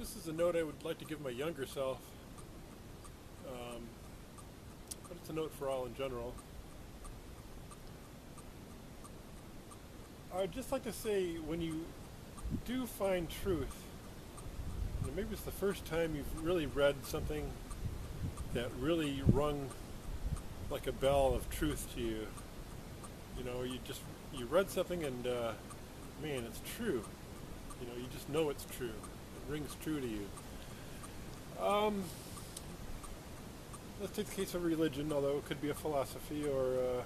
This is a note I would like to give my younger self, but it's a note for all in general. I'd just like to say, when you do find truth, maybe it's the first time you've really read something that really rung like a bell of truth to you. You read something and man, it's true. You just know it's true. It rings true to you. Let's take the case of religion, although it could be a philosophy or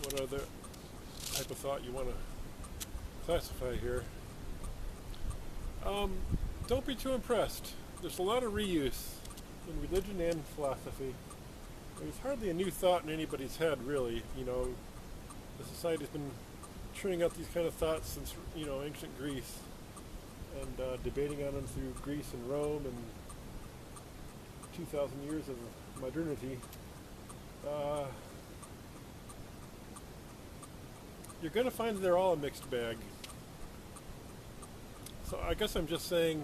what other type of thought you want to classify here. Don't be too impressed. There's a lot of reuse in religion and philosophy. There's hardly a new thought in anybody's head, really. The society's been churning out these kind of thoughts since, ancient Greece, and debating on them through Greece and Rome and 2,000 years of modernity. You're going to find they're all a mixed bag. So I guess I'm just saying,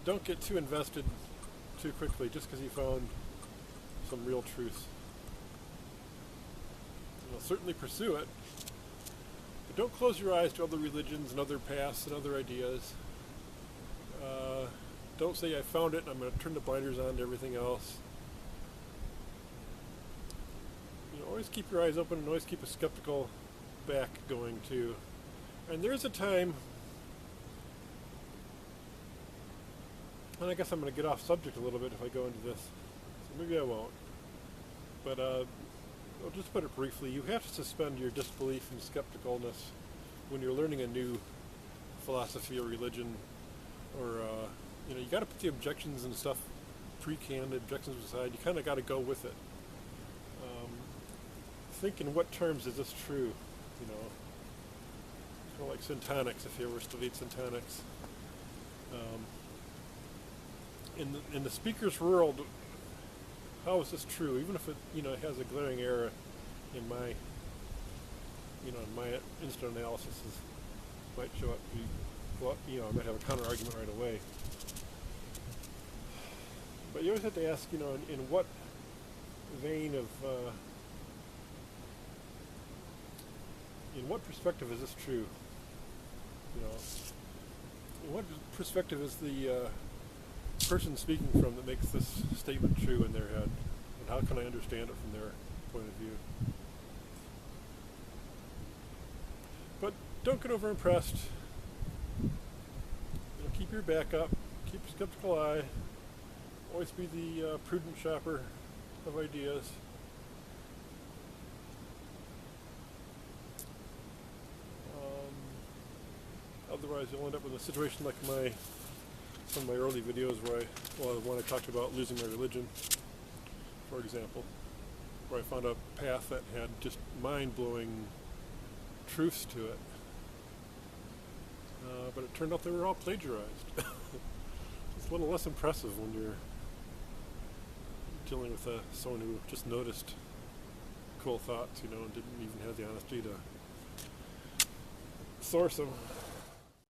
don't get too invested too quickly just because you found some real truth. Certainly pursue it, but don't close your eyes to other religions and other paths and other ideas. Don't say I found it and I'm going to turn the blinders on to everything else. Always keep your eyes open and always keep a skeptical back going too. And there's a time, and I guess I'm going to get off subject a little bit if I go into this, so maybe I won't. But I'll just put it briefly. You have to suspend your disbelief and skepticalness when you're learning a new philosophy or religion, or you got to put the objections and stuff pre-canned objections aside. You kind of got to go with it. Think in what terms is this true? Kind of like Syntax, if you ever studied Syntax. In the speaker's world, how is this true? Even if it has a glaring error in my instant analysis might show up. I might have a counter argument right away. But you always have to ask, in what vein of in what perspective is this true? In what perspective is the person speaking from that makes this statement true in their head? And how can I understand it from their point of view? But don't get over impressed. Keep your back up. Keep a skeptical eye. Always be the prudent shopper of ideas. Otherwise, you'll end up with a situation like some of my early videos when I talked about losing my religion, for example, where I found a path that had just mind-blowing truths to it. But it turned out they were all plagiarized. It's a little less impressive when you're dealing with someone who just noticed cool thoughts, and didn't even have the honesty to source them.